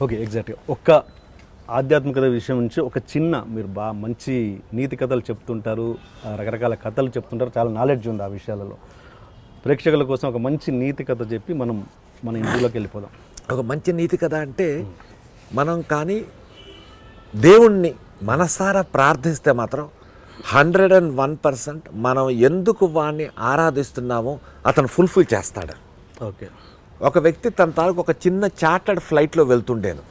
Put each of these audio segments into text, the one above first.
Okay, ఎగ్జాక్ట్గా ఒక్క ఆధ్యాత్మికత విషయం నుంచి ఒక చిన్న మీరు బాగా మంచి నీతి కథలు చెప్తుంటారు, రకరకాల కథలు చెప్తుంటారు, చాలా నాలెడ్జ్ ఉంది ఆ విషయాలలో. ప్రేక్షకుల కోసం ఒక మంచి నీతి కథ చెప్పి మనం మన ఇంట్లోకి వెళ్ళిపోదాం. ఒక మంచి నీతి కథ అంటే మనం కానీ దేవుణ్ణి మనసారా ప్రార్థిస్తే మాత్రం 101% మనం ఎందుకు వాడిని ఆరాధిస్తున్నామో అతను ఫుల్ఫిల్ చేస్తాడు. ఓకే, ఒక వ్యక్తి తన తాలూకు ఒక చిన్న చార్టర్డ్ ఫ్లైట్లో వెళ్తుండేను.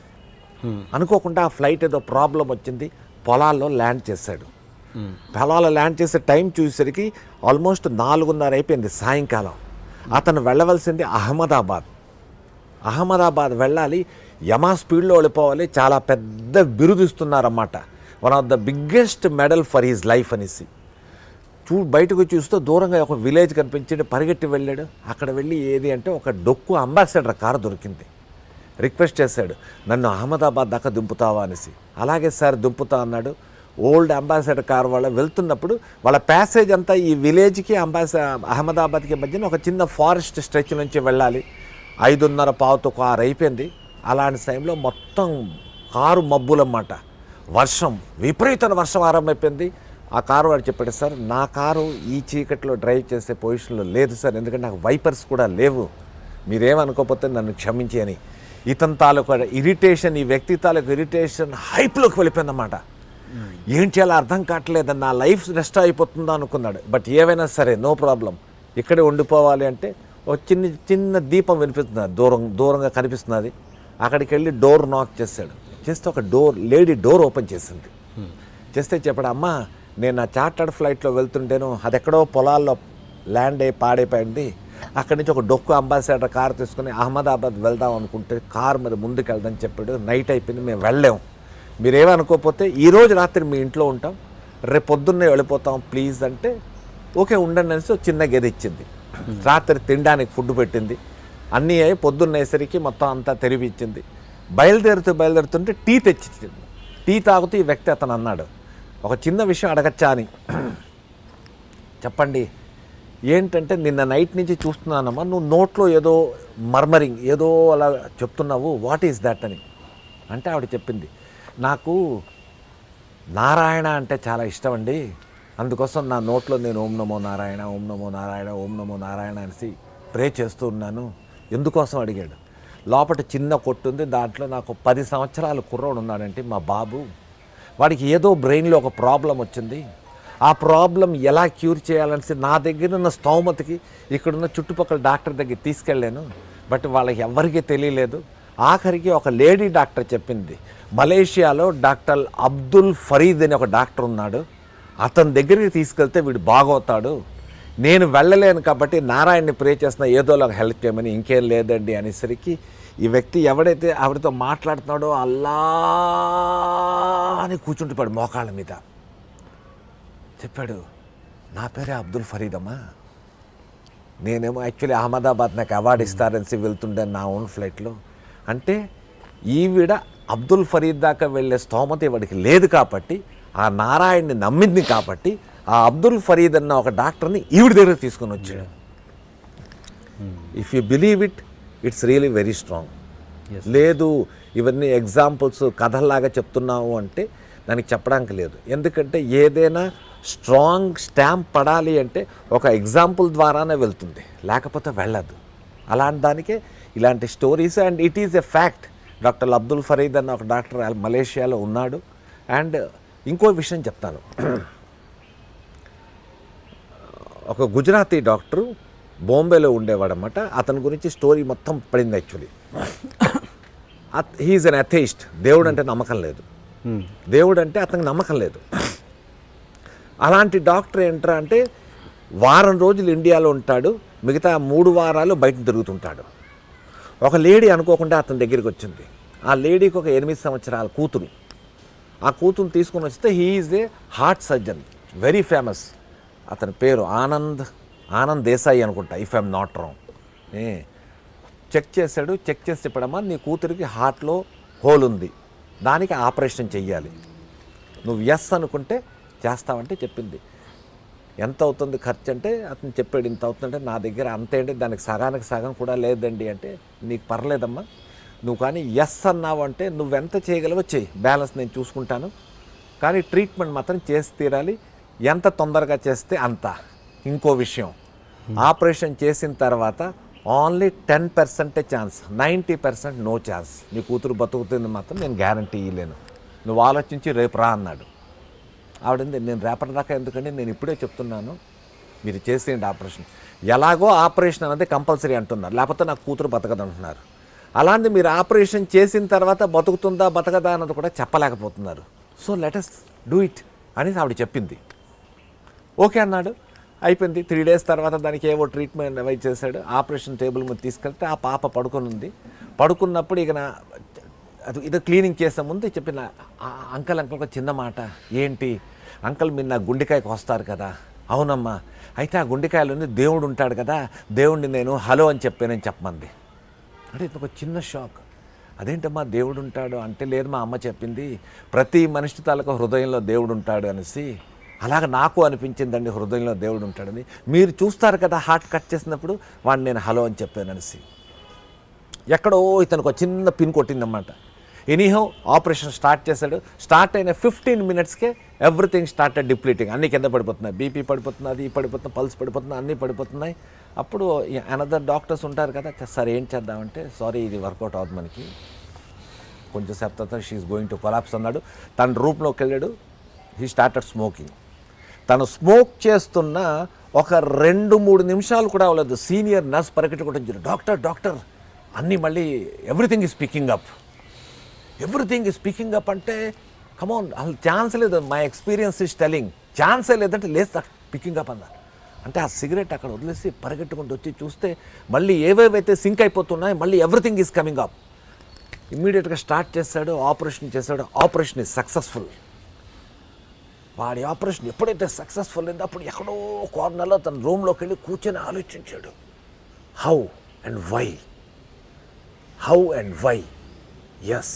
అనుకోకుండా ఆ ఫ్లైట్ ఏదో ప్రాబ్లం వచ్చింది, పొలాల్లో ల్యాండ్ చేశాడు. పొలాల్లో ల్యాండ్ చేసే టైం చూసేసరికి ఆల్మోస్ట్ 4:30 అయిపోయింది సాయంకాలం. అతను వెళ్ళవలసింది అహ్మదాబాద్ వెళ్ళాలి, యమా స్పీడ్లో వెళ్ళిపోవాలి, చాలా పెద్ద బిరుదు ఇస్తున్నారన్నమాట, one of the biggest medal for his life అనేసి. బయటకు చూస్తూ దూరంగా ఒక విలేజ్ కనిపించింది, పరిగెట్టి వెళ్ళాడు. అక్కడ వెళ్ళి ఏది అంటే ఒక డొక్కు అంబాసిడర్ కారు దొరికింది. రిక్వెస్ట్ చేశాడు, నన్ను అహ్మదాబాద్ దాకా దింపుతావా అనేసి. అలాగే సార్ దింపుతా అన్నాడు. ఓల్డ్ అంబాసిడర్ కార్ వాళ్ళు వెళ్తున్నప్పుడు వాళ్ళ ప్యాసేజ్ అంతా ఈ విలేజ్కి అహ్మదాబాద్కి మధ్యన ఒక చిన్న ఫారెస్ట్ స్ట్రెచ్ నుంచి వెళ్ళాలి. 5:30 కారు అయిపోయింది. అలాంటి టైంలో మొత్తం కారు మబ్బులన్నమాట, వర్షం, విపరీతమైన వర్షం ఆరంభమైపోయింది. ఆ కారు వాడు చెప్పాడు, సార్ నా కారు ఈ చీకట్లో డ్రైవ్ చేసే పొజిషన్లో లేదు సార్, ఎందుకంటే నాకు వైపర్స్ కూడా లేవు, మీరేమనుకోకపోతే నన్ను క్షమించి అని. ఇతని తాలూకు ఇరిటేషన్, ఈ వ్యక్తి తాలూకు ఇరిటేషన్ హైప్లోకి వెళ్ళిపోయిందన్నమాట. ఏం చేయాలో అర్థం కావట్లేదు, నా లైఫ్ రెస్ట్ అయిపోతుందో అనుకున్నాడు. బట్ ఏవైనా సరే నో ప్రాబ్లం, ఇక్కడే ఉండిపోవాలి అంటే ఒక చిన్న దీపం వినిపిస్తుంది, దూరంగా కనిపిస్తున్నది. అక్కడికి వెళ్ళి డోర్ నాక్ చేశాడు. చేస్తే ఒక లేడీ డోర్ ఓపెన్ చేసింది. చేస్తే చెప్పాడు, అమ్మ నేను నా చార్టర్డ్ ఫ్లైట్లో వెళ్తుంటేను అది ఎక్కడో పొలాల్లో ల్యాండ్ అయ్యి పాడైపోయింది, అక్కడి నుంచి ఒక డొక్కు అంబాసిడర్ కారు తీసుకుని అహ్మదాబాద్ వెళ్దాం అనుకుంటే కారు మరి ముందుకు వెళ్దామని చెప్పాడు. నైట్ అయిపోయింది, మేము వెళ్ళాము, మీరేమనుకోకపోతే ఈరోజు రాత్రి మీ ఇంట్లో ఉంటాం, రేపు పొద్దున్నే వెళ్ళిపోతాం ప్లీజ్ అంటే ఓకే ఉండండి అనేసి చిన్న గది ఇచ్చింది. రాత్రి తినడానికి ఫుడ్ పెట్టింది, అన్నీ అయి పొద్దున్నేసరికి మొత్తం అంతా తెరిపించింది. బయలుదేరుతుంటే టీ తెచ్చిచ్చింది. టీ తాగుతూ ఈ వ్యక్తి అతను అన్నాడు, ఒక చిన్న విషయం అడగచ్చా అని. చెప్పండి. ఏంటంటే నిన్న నైట్ నుంచి చూస్తున్నానమ్మా, నువ్వు నోట్లో ఏదో మర్మరింగ్ ఏదో అలా చెప్తున్నావు, వాట్ ఈజ్ దట్ అని. అంటే ఆవిడ చెప్పింది, నాకు నారాయణ అంటే చాలా ఇష్టం అండి, అందుకోసం నా నోట్లో నేను ఓం నమో నారాయణ ఓం నమో నారాయణ ఓం నమో నారాయణ అనేసి ప్రే చేస్తూ ఉన్నాను. ఎందుకోసం అడిగాడు. లోపల చిన్న కొట్టు ఉంది, దాంట్లో నాకు 10 సంవత్సరాల కుర్రోడు ఉన్నాడంటే మా బాబు, వాడికి ఏదో బ్రెయిన్లో ఒక ప్రాబ్లం వచ్చింది, ఆ ప్రాబ్లం ఎలా క్యూర్ చేయాలనేసి నా దగ్గర ఉన్న స్తోమతకి ఇక్కడున్న చుట్టుపక్కల డాక్టర్ దగ్గర తీసుకెళ్ళాను, బట్ వాళ్ళకి ఎవరికీ తెలియలేదు. ఆఖరికి ఒక లేడీ డాక్టర్ చెప్పింది, మలేషియాలో డాక్టర్ అబ్దుల్ ఫరీద్ అని ఒక డాక్టర్ ఉన్నాడు, అతని దగ్గరికి తీసుకెళ్తే వీడు బాగవుతాడు, నేను వెళ్ళలేను కాబట్టి నారాయణని ప్రే చేస్తున్నా, ఏదోలాగా హెల్ప్ చేయమని. ఇంకేం లేదండి అనేసరికి ఈ వ్యక్తి ఎవడైతే ఆవిడతో మాట్లాడుతున్నాడో అల్లా అని కూర్చుంటున్నాడు మోకాళ్ళ మీద. చెప్పాడు, నా పేరే అబ్దుల్ ఫరీద్ అమ్మా, నేనేమో యాక్చువల్లీ అహ్మదాబాద్ నాకు అవార్డు ఇస్తారని వెళ్తుండే నా ఓన్ ఫ్లైట్లో. అంటే ఈవిడ అబ్దుల్ ఫరీద్ దాకా వెళ్ళే స్తోమత వాడికి లేదు కాబట్టి, ఆ నారాయణ్ని నమ్మింది కాబట్టి ఆ అబ్దుల్ ఫరీద్ అన్న ఒక డాక్టర్ని ఈవిడ దగ్గర తీసుకొని వచ్చాడు. If you believe it, it's really very strong. లేదు ఇవన్నీ ఎగ్జాంపుల్స్ కథల్లాగా చెప్తున్నావు అంటే దానికి చెప్పడానికి లేదు. ఎందుకంటే ఏదైనా స్ట్రాంగ్ స్టాంప్ పడాలి అంటే ఒక ఎగ్జాంపుల్ ద్వారానే వెళ్తుంది, లేకపోతే వెళ్ళదు. అలాంటి దానికే ఇలాంటి stories. And it is a fact. Doctor Abdul Fareed అన్న ఒక డాక్టర్ మలేషియాలో ఉన్నాడు. అండ్ ఇంకో విషయం చెప్తాను, ఒక గుజరాతీ డాక్టరు బాంబేలో ఉండేవాడనమాట. అతని గురించి స్టోరీ మొత్తం పడింది. యాక్చువల్లీ హీఈస్ అన్ అథెయిస్ట్. దేవుడు అంటే నమ్మకం లేదు, దేవుడు అంటే అతనికి నమ్మకం లేదు. అలాంటి డాక్టర్ ఏంట్రా అంటే వారం రోజులు ఇండియాలో ఉంటాడు, మిగతా 3 వారాలు బయట తిరుగుతుంటాడు. ఒక లేడీ అనుకోకుండా అతని దగ్గరికి వచ్చింది. ఆ లేడీకి ఒక 8 సంవత్సరాల కూతురు. ఆ కూతురుని తీసుకొని వస్తే he is a heart surgeon, very famous. అతని పేరు ఆనంద్ దేశాయి అనుకుంటా, if I'm not wrong. Check చేశాడు. చెక్ చేసి చెప్పడమ్మా, నీ కూతురికి హార్ట్లో హోల్ ఉంది, దానికి ఆపరేషన్ చెయ్యాలి, నువ్వు ఎస్ అనుకుంటే చేస్తావంటే చెప్పింది. ఎంత అవుతుంది ఖర్చు అంటే అతను చెప్పాడు, ఇంత అవుతుందంటే నా దగ్గర అంతే అండి, దానికి సగానికి సగం కూడా లేదండి అంటే, నీకు పర్లేదమ్మా, నువ్వు కానీ ఎస్ అన్నావు అంటే నువ్వెంత చేయగలవో చెయ్యి, బ్యాలెన్స్ నేను చూసుకుంటాను, కానీ ట్రీట్మెంట్ మాత్రం చేసి తీరాలి, ఎంత తొందరగా చేస్తే అంత. ఇంకో విషయం, ఆపరేషన్ చేసిన తర్వాత ఓన్లీ 10% ఛాన్స్, 90% నో ఛాన్స్. నీ కూతురు బతుకుతుంది మాత్రం నేను గ్యారంటీ ఇవ్వలేను, నువ్వు ఆలోచించి రేపు రా అన్నాడు. ఆవిడంది నేను రేపటిదాకా ఎందుకంటే నేను ఇప్పుడే చెప్తున్నాను, మీరు చేసేయండి ఆపరేషన్. ఎలాగో ఆపరేషన్ అనేది కంపల్సరీ అంటున్నారు, లేకపోతే నాకు కూతురు బతకదు అంటున్నారు. అలాంటి మీరు ఆపరేషన్ చేసిన తర్వాత బతుకుతుందా బతకదా అన్నది కూడా చెప్పలేకపోతున్నారు. So let us do it అని ఆవిడ చెప్పింది. ఓకే అన్నాడు, అయిపోయింది. 3 days తర్వాత దానికి ఏవో ట్రీట్మెంట్ అవి చేశాడు. ఆపరేషన్ టేబుల్ మీద తీసుకెళ్తే ఆ పాప పడుకొని ఉంది. పడుకున్నప్పుడు ఇక అది ఇది క్లీనింగ్ చేసే ముందు చెప్పిన అంకల్ ఒక చిన్న మాట, ఏంటి అంకల్ మీరు నా గుండెకాయకు వస్తారు కదా. అవునమ్మా, అయితే ఆ గుండెకాయలోని దేవుడు ఉంటాడు కదా, దేవుడిని నేను హలో అని చెప్పానని చెప్పమంది. అంటే ఇది ఒక చిన్న షాక్. అదేంటమ్మా దేవుడు ఉంటాడు అంటే, లేదు మా అమ్మ చెప్పింది ప్రతి మనిషి తాలూకు హృదయంలో దేవుడు ఉంటాడు అనేసి. అలాగ నాకు అనిపించిందండి హృదయంలో దేవుడు ఉంటాడని. మీరు చూస్తారు కదా హార్ట్ కట్ చేసినప్పుడు వాడిని నేను హలో అని చెప్పాను అనేసి. ఎక్కడో ఇతనికి ఒక చిన్న పిన్ కొట్టిందన్నమాట. ఎనీహౌ ఆపరేషన్ స్టార్ట్ చేశాడు. స్టార్ట్ అయిన 15 minutesకే ఎవ్రీథింగ్ స్టార్టెడ్ డిప్లీటింగ్. అన్నీ కింద పడిపోతున్నాయి, బీపీ పడిపోతుంది, అది పడిపోతుంది, పల్స్ పడిపోతుంది, అన్నీ పడిపోతున్నాయి. అప్పుడు అనదర్ డాక్టర్స్ ఉంటారు కదా, సార్ ఏం చేద్దామంటే, సారీ ఇది వర్కౌట్ అవుతుంది మనకి, కొంచెం సేపు తర్వాత షీఈస్ గోయింగ్ టు కొలాప్స్ అన్నాడు. తన రూమ్లోకి వెళ్ళాడు. He started smoking. తను స్మోక్ చేస్తున్న ఒక 2-3 నిమిషాలు కూడా అవ్వలేదు, సీనియర్ నర్స్ పరిగెట్టుకుంటుంది, డాక్టర్ డాక్టర్ అన్నీ మళ్ళీ everything is picking up, everything is picking up అంటే కమోన్ అసలు ఛాన్స్ లేదు, మై ఎక్స్పీరియన్స్ ఈజ్ టెలింగ్, ఛాన్సే లేదంటే లేదు పికింగ్ అప్ అన్నారు. అంటే ఆ సిగరెట్ అక్కడ వదిలేసి పరిగెట్టుకుంటూ వచ్చి చూస్తే మళ్ళీ ఏవేవైతే సింక్ అయిపోతున్నాయి మళ్ళీ ఎవ్రీథింగ్ ఈజ్ కమింగ్ అప్. ఇమ్మీడియట్గా స్టార్ట్ చేశాడు, ఆపరేషన్ చేశాడు. Operation is successful. వాడి ఆపరేషన్ ఎప్పుడైతే సక్సెస్ఫుల్ అయిందో అప్పుడు ఎక్కడో కార్నర్లో తన రూమ్లోకి వెళ్ళి కూర్చొని ఆలోచించాడు, హౌ అండ్ వై. ఎస్,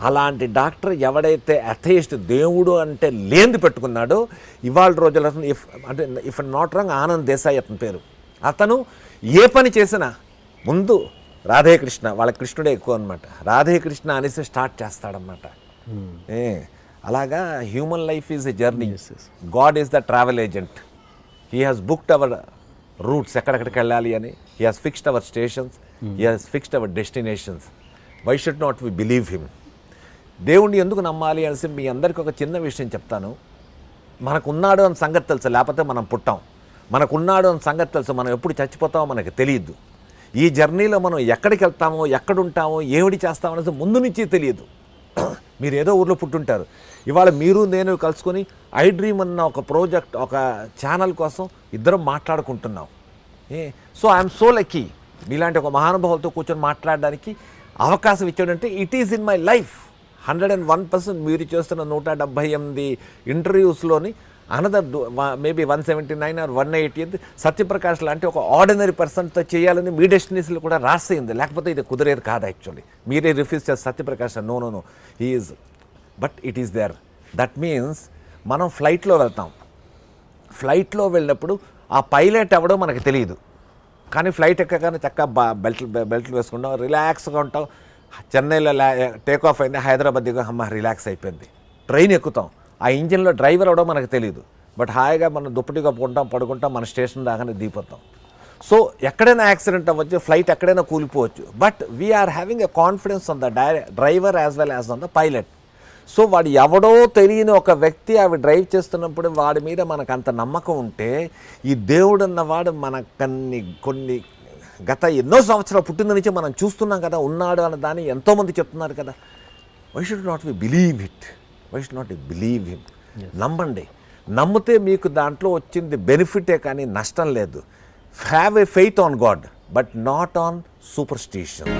అలాంటి డాక్టర్ ఎవడైతే అథెయిస్ట్, దేవుడు అంటే లేనిది పెట్టుకున్నాడో, ఇవాళ రోజుల్లో if not wrong Anand Desai అతని పేరు, అతను ఏ పని చేసినా ముందు రాధేకృష్ణ, వాళ్ళ కృష్ణుడే ఎక్కువ అనమాట, రాధేకృష్ణ అనేసి స్టార్ట్ చేస్తాడనమాట. అలాగా human life is a journey, God is the travel agent. He has booked our routes, ఎక్కడెక్కడికి వెళ్ళాలి అని. He has fixed our stations, he has fixed our destinations. Why should not we believe him? దేవుణ్ణి ఎందుకు నమ్మాలి అనేసి మీ అందరికీ ఒక చిన్న విషయం చెప్తాను. మనకున్నాడు అని సంగతి తెలుసు, లేకపోతే మనం పుట్టాం. మనకున్నాడు అని సంగతి తెలుసు, మనం ఎప్పుడు చచ్చిపోతామో మనకు తెలియదు. ఈ జర్నీలో మనం ఎక్కడికి వెళ్తామో, ఎక్కడుంటామో, ఏమిటి చేస్తామో అనేది ముందు నుంచి తెలియదు. మీరు ఏదో ఊర్లో పుట్టుంటారు, ఇవాళ మీరు నేను కలుసుకొని ఐ డ్రీమ్ అన్న ఒక ప్రాజెక్ట్, ఒక ఛానల్ కోసం ఇద్దరం మాట్లాడుకుంటున్నాం. సో ఐఎమ్ సో లక్కీ మీలాంటి ఒక మహానుభావులతో కూర్చొని మాట్లాడడానికి అవకాశం ఇచ్చాడంటే it is in my life. 101% మీరు చేస్తున్న 178 ఇంటర్వ్యూస్లోని అనదర్ మేబీ 179 or 180 సత్యప్రకాష్ లాంటి ఒక ఆర్డినరీ పర్సన్తో చేయాలని మీ డెస్టినేషన్లో కూడా రాసేయింది, లేకపోతే ఇది కుదిరేది కాదు. యాక్చువల్లీ మీరే రిఫ్యూజ్ చేస్తారు Satyaprakash, no he is, but it is there. That means మనం ఫ్లైట్లో వెళ్తాం. ఫ్లైట్లో వెళ్ళినప్పుడు ఆ పైలట్ ఎవడో మనకు తెలియదు, కానీ ఫ్లైట్ ఎక్కగానే చక్కగా బెల్ట్లు వేసుకుంటాం, రిలాక్స్గా ఉంటాం. చెన్నైలో టేక్ ఆఫ్ అయింది, హైదరాబాద్ దిగా అమ్మ రిలాక్స్ అయిపోయింది. ట్రైన్ ఎక్కుతాం, ఆ ఇంజిన్లో డ్రైవర్ అవడం మనకు తెలియదు, బట్ హాయిగా మనం దుప్పటి కప్పుకుంటాం, పడుకుంటాం, మన స్టేషన్ దాకానే దిగిపోతాం. సో ఎక్కడైనా యాక్సిడెంట్ అవ్వచ్చు, ఫ్లైట్ ఎక్కడైనా కూలిపోవచ్చు, but we are having a confidence on the driver as well as on the pilot. So వాడు ఎవడో తెలియని ఒక వ్యక్తి అవి డ్రైవ్ చేస్తున్నప్పుడు వాడి మీద మనకు అంత నమ్మకం ఉంటే, ఈ దేవుడు అన్నవాడు మనకన్ని కొన్ని గత ఎన్నో సంవత్సరాలు పుట్టిన నుంచి మనం చూస్తున్నాం కదా, ఉన్నాడు అన్న దాన్ని ఎంతోమంది చెప్తున్నారు కదా. Why should not we believe it? Why should not believe him? నమ్మండి. నమ్మితే మీకు దాంట్లో వచ్చింది బెనిఫిటే కానీ నష్టం లేదు. Have a faith on God, but not on superstition.